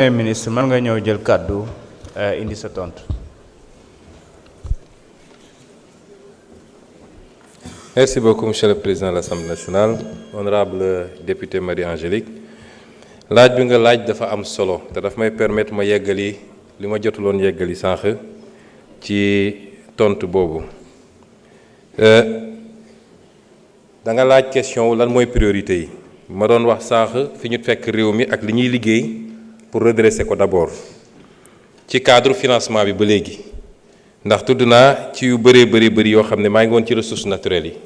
ministre man nga ñëw jël kàddu indi sa tontu. Merci beaucoup, Monsieur le Président de l'Assemblée nationale, honorable député Marie-Angélique. laaj bi nga laaj dafa am solo te daf may permettre ma yeggali li ma jotuloon yeggali sànq ci tontu boobu. Da nga laaj question lan mooy priorité yi ma doon wax sànq fi ñu fekk réew mi ak li ñuy liggéey pour redresser ko d'abord ci cadre financement bi ba léegi ndax tudd naa ci yu bëri yoo xam ne maa ngi woon ci ressources naturelles yi.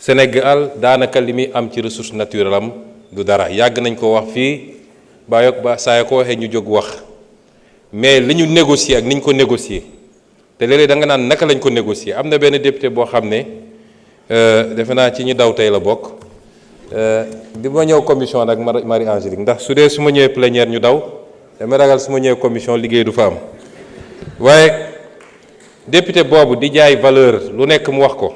Sénégal daanaka li muy am ci ressource naturelle am du dara yàgg nañ ko wax fii ba saa yoo ko waxee ñu jóg wax mais li ñu négocier ak ni ñu ko négocier te léeg-léeg da nga naan naka lañ ko négocier am na benn député boo xam ne defe naa ci ñu daw tey la bokk di ma ñëw commission nag Marie-Angélique ndax su dee su ma ñëwee plénière ñu daw dama ragal su ma ñëwee commission liggéey du fa am waaye député boobu di jaay valeur lu nekk mu wax ko.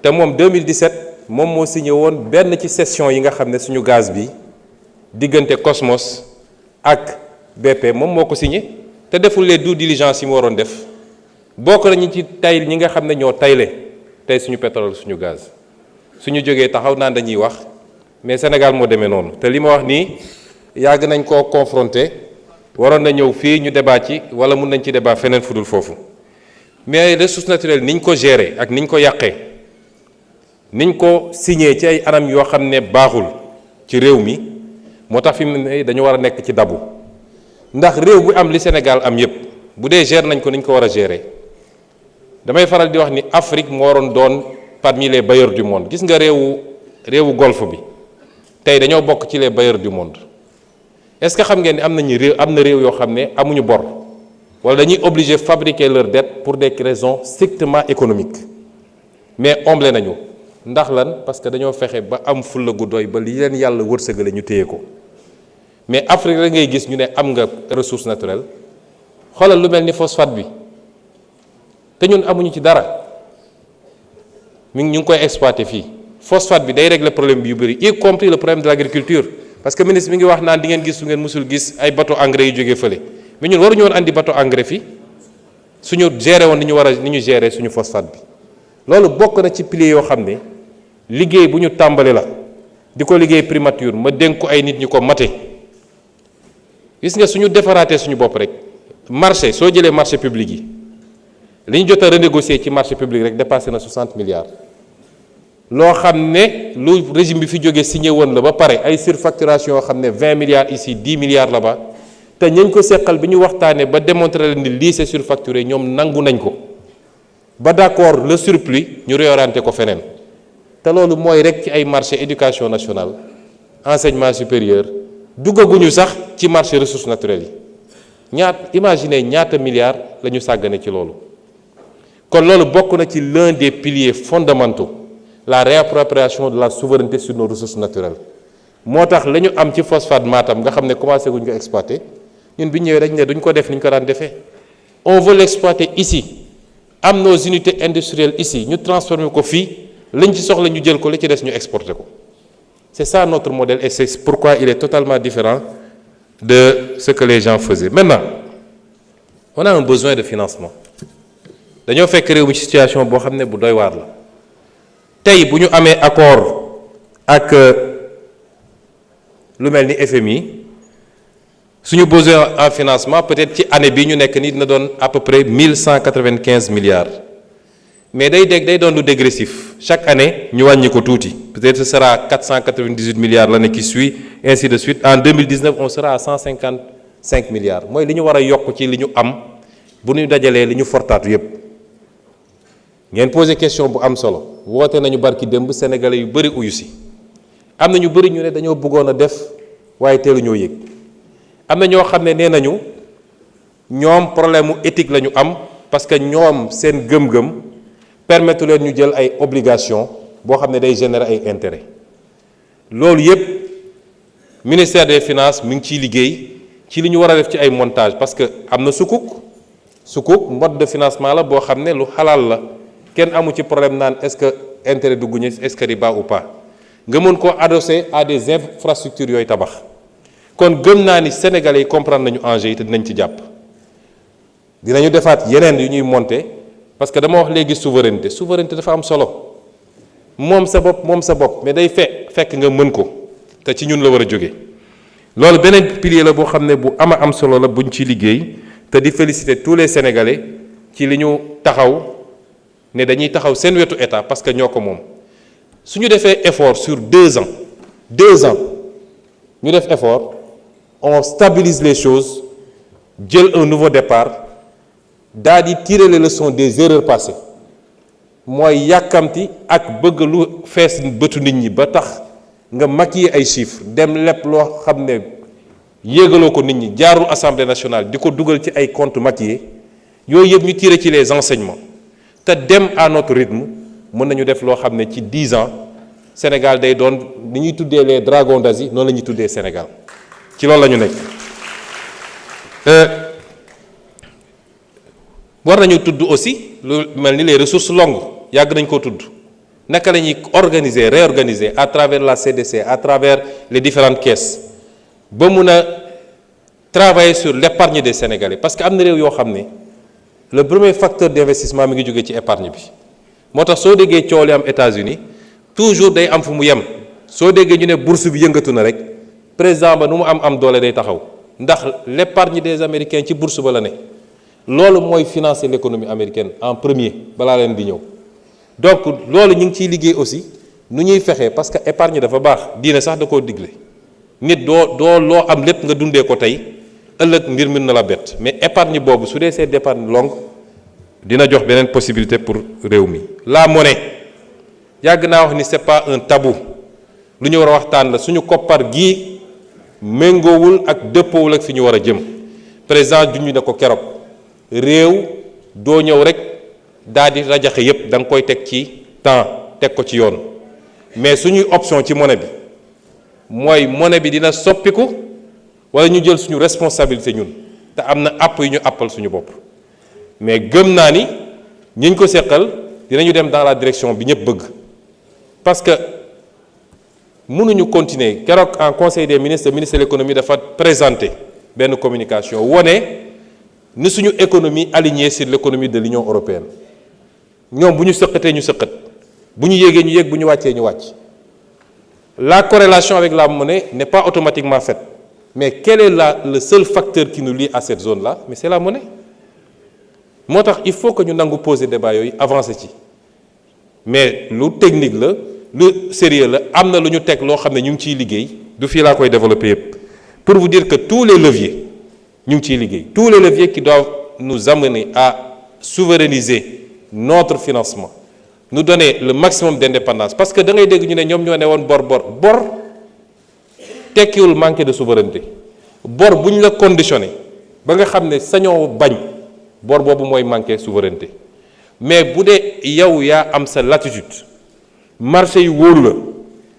te moom 2017 moom moo signé woon benn ci session yi nga xam ne suñu gaz bi diggante Cosmos ak BP moom moo ko signé te deful les due diligence yi mu waroon def bokk nañu ci tay ñi nga xam ne ñoo tayle tey suñu pétrole suñu gaz suñu jógee taxaw naan dañuy wax mais Sénégal moo demee noonu te li ma wax nii yàgg nañ koo confronté waroon na ñëw fii ñu débat ci wala mun nañ ci débat feneen fudul foofu mais ressources naturelles niñ ko gérer ak niñ ko yàqee. niñ ko signé ci ay anam yoo xam ne baaxul ci réew mi moo tax fi mu ne dañu war a nekk ci dabu ndax réew bu am li Sénégal am yépp bu dee gérer nañ ko niñ ko war a gérer damay faral di wax ni Afrique moo waroon doon parmi les bailleurs du monde gis nga réewu golfe bi tey dañoo bokk ci les bailleurs du monde est-ce que xam ngeen ni am na réew yoo xam ne amuñu bor wala dañuy obligé fabriquer leur dette pour des raisons strictement économiques mais omble nañu. ndax lan parce que dañoo fexe ba am fulla gu doy ba li leen yàlla wërsëgale ñu téye ko mais Afrique la ngay gis ñu ne am nga ressource naturelle xoolal lu mel ni phosphate bi te ñun amuñu ci dara ñu ngi koy exploiter fii phosphate bi day régler problème bi yu bëri y compris le problème de l'agriculture parce que ministre mi ngi wax naan di ngeen gis su ngeen musul gis ay bateau engrais yu jógee fële mais ñun waruñu woon andi bateau engrais fii suñu gérer woon ni ñu gérer suñu phosphate bi loolu bokk na ci piliers yoo xam ne liggéey bu ñu tàmbali la di ko liggéey primature ma dénk ko ay nit ñi ko mate gis nga suñu defaraatee suñu bopp rek marché soo jëlee marché public yi li ñu jot a renégocier ci marché public rek dépassé na 60 milliards loo xam ne lu régime bi fi jógee signé woon la ba pare ay surfacturation yoo xam ne 20 milliards ici 10 milliards là-bas te ñañ ko seqal bi ñu waxtaanee ba démontrer leen ni lii c'est surfacturé ñoom nangu nañ ko ba d'accord le surplus ñu réorienté ko feneen te loolu mooy rek ci ay marché éducation nationale enseignement supérieur duggaguñu sax ci marché ressources naturelles yi imaginez ñaata milliards la ñu sàggane ci loolu kon loolu bokk na ci l'un des piliers fondamentaux la réappropriation de la souveraineté sur nos ressources naturelles moo tax la ñu am ci phosphate Matam nga xam ne commencé guñ ko exploiter ñun bi ñëwee dañ ne duñ ko def ni ñu ko daan defee on veut l'exploiter ici am nos unités industrielles ici ñu transformer ko fii lañ ci soxla ñu jël ko li ci des ñu exporter ko c'est ça notre modèle et c'est pourquoi il est totalement différent de ce que les gens faisaient. Maintenant on a un besoin de financement dañoo fekk réew mi ci situation boo xam ne bu doy waar la tey bu ñu amee accord ak lu mel ni FMI suñu besoin en financement peut-être ci année bii ñu nekk nii dina doon à peu près 1195 milliards mais day doon lu dégressif chaque année ñu wàññi ko tuuti peut-être ce sera 498 milliards l'année qui suit ainsi de suite en 2019 on sera à 155 milliards mooy li ñu war a yokk ci li ñu am bu ñu dajalee li ñu fortaatu yépp ngeen posé question bu am solo woote nañu barki démb sénégalais yu bëri uyu si am na ñu bëri ñu ne dañoo bëggoon a def waaye teelu ñoo yëg am na ñoo xam ne nee nañu ñoom problème mu éthique la ñu am parce que ñoom seen gëm-gëm permettre leen ñu jël ay obligations boo xam ne day générer ay intérêts loolu yépp ministère des finances mi ngi ciy liggéey ci li ñu war a def ci ay montage parce que am na sukuk mode de financement la boo xam ne lu xalaal la kenn amu ci problème naan est-ce que intérêt dugguñu est-ce que riba ou pas nga mën koo adosser à des infrastructures yooyu tabax kon gëm naa ni sénégalais yi comprendre nañu enjeu yi te dinañ ci jàpp dinañu defaat yeneen yu ñuy monter parce que dama wax léegi souveraineté dafa am solo moom sa bopp mais day fekk nga mën ko te ci ñun la war a jóge loolu beneen pilier la boo xam ne bu am solo la buñ ci liggéey te di féliciter tous les sénégalais ci li ñu taxaw ne dañuy taxaw seen wetu état parce que ñoo ko moom su ñu defee effort sur 2 ans ñu def effort on stabilise les choses jël un nouveau départ daal di tirer les leçons des erreurs passées mooy yàkkamti ak bëgg lu fees bëtu nit ñi ba tax nga maquiller ay chiffres dem lépp loo xam ne yéegaloo ko nit ñi jaarul assemblée nationale di ko dugal ci ay comptes maquillés yooyu yëpp ñu tirer ci les enseignements te dem à notre rythme mën nañu def loo xam ne ci 10 ans Sénégal day doon ni ñuy tuddee les dragons d'Asie noonu la ñuy tuddee Sénégal ci loolu la ñu nekk. war nañu tudd aussi lu mel ni les ressources longues yàgg nañ koo tudd naka la ñuy réorganiser à travers la CDC à travers les différentes caisses ba mun a travailler sur l'épargne des Sénégalais parce que am na réew yoo xam ne le premier facteur d'investissement mi ngi jógee ci épargne bi moo tax soo déggee coow li am États-Unis toujours day am fu mu yem soo déggee ñu ne bourse bi yëngatu na rek président ba nu mu am doole day taxaw ndax l'épargne des Américains ci bourse ba la ne loolu mooy financer l'économie américaine en premier balaa leen di ñëw donc loolu ñu ngi ciy liggéey aussi nu ñuy fexee parce que épargne dafa baax diine sax da koo digle nit doo loo am lépp nga dundee ko tey ëllëg mbir mën na la bett mais épargne boobu su dee c'est d'épargne longue dina jox beneen possibilité pour réew mi. la monnaie yàgg naa wax ni c'est pas un tabou lu ñu war a waxtaan la suñu koppar gii méngoowul ak dëppoowul ak fi ñu war a jëm président junj na ko keroog réew doo ñëw rek daal di rajaxe yépp da nga koy teg ci temps teg ko ci yoon mais suñuy option ci monnaie bi mooy monnaie bi dina soppiku wala ñu jël suñu responsabilité ñun te am na àpp yu ñu àppal suñu bopp mais gëm naa ni ñiñ ko seqal dinañu dem dans la direction bi ñëpp bëgg parce que mënuñu continuer keroog en conseil des ministres le ministre de l'économie dafa présenter benn communication wone ni suñu économie alignée sur l'économie de l'Union européenne ñoom bu ñu sëqatee ñu sëqat bu ñu yéegee ñu yéeg bu ñu wàccee ñu wàcc la corrélation avec la monnaie n'est pas automatiquement faite mais quel est le seul facteur qui nous lie à cette zone-là mais c'est la monnaie moo tax il faut que ñu nangu poser débat yooyu avancer ci mais lu technique la lu sérieux la am na lu ñu teg loo xam ne ñu ngi ciy liggéey du fii laa koy développer yépp pour vous dire que tous les leviers ñu ngi ciy liggéey tous les leviers qui doivent nous amener à souverainiser notre financement nous donner le maximum d'indépendance parce que da ngay dégg ñu ne ñoom ñoo ne woon bor tekkiwul manque de souveraineté bor bu ñu la conditionné ba nga xam ne sañoo bañ bor boobu mooy manquer souveraineté mais bu dee yow yaa am sa latitude marché yu wóolu la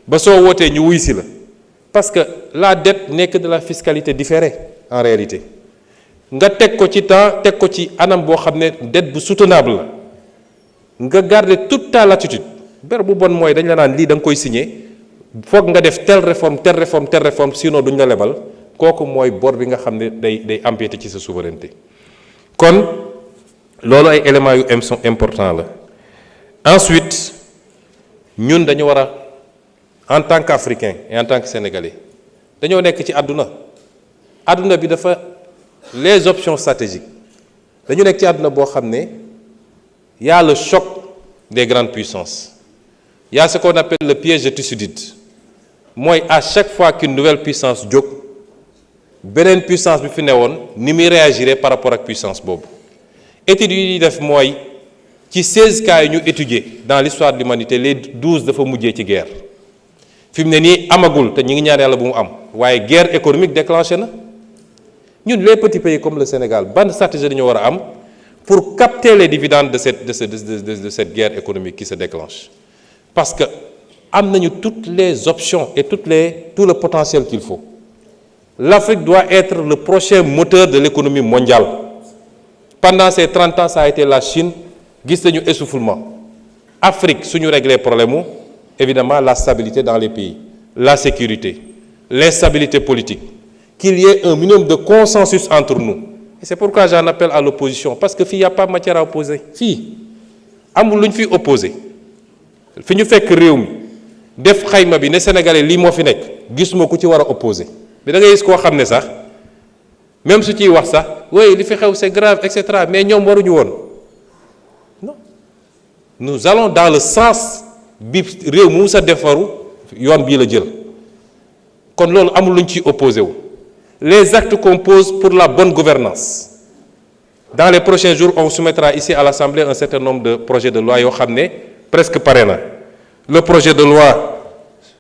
ba soo wootee ñu wuy si la parce que la dette n'est que de la fiscalité différée en réalité nga teg ko ci temps teg ko ci anam boo xam ne dette bu soutenable la nga garder toute ta latitude ber bu bon mooy dañ la naan lii da nga koy signer foog nga def telle réforme sinon duñ la lebal kooku mooy bor bi nga xam ne day empiéter ci sa souveraineté kon loolu ay éléments yu sont importants la ensuite ñun dañu war a en tant qu'Africain et en tant que Sénégalais dañoo nekk ci àdduna bi dafa les options stratégiques dañu nekk ci àdduna boo xam ne y a le choc des grandes puissances il y a ce qu'on appelle le piège de Thucydide mooy à chaque fois qu'une nouvelle puissance jóg beneen puissance bi fi newoon ni muy réagir par rapport ak puissance boobu études yi def mooy ci 16 cas yi ñu étudier dans l'histoire de l'humanité les 12 dafa mujjee ci guerre fi mu ne nii amagul te ñu ngi ñaan yàlla bu mu am waaye guerre économique déclenché na ñun les petits pays comme le Sénégal ban stratégie dañu war a am pour capter les dividendes de cette guerre économique qui se déclenche parce que am nañu toutes les options et tout le potentiel qu'il faut l'Afrique doit être le prochain moteur de l'économie mondiale pendant ces 30 ans ça a été la Chine gis nañu essoufflement Afrique suñu régler problème évidemment la stabilité dans les pays la sécurité l'instabilité politique qu'il y ait un minimum de consensus entre nous. Et c'est pourquoi j'en appelle à l'opposition, parce que fii y a pas matière à opposer. Fii amul lu ñu fi opposé fi ñu fekk réew mi def xayma bi ne Sénégalais lii moo fi nekk gisuma ku ci war a opposé bi da ngay gis koo xam ne sax même su ciy wax sax oui li fi xew c'est grave et cetera mais ñoom waruñu woon non nous allons dans le sens bi réew mu sa defaru yoon bii la jël kon loolu amul lu ñu ciy opposé wu. Les actes qu'on pose pour la bonne gouvernance. Dans les prochains jours, on soumettra ici à l'Assemblée un certain nombre de projets de loi yoo xam ne presque pare na. Le projet de loi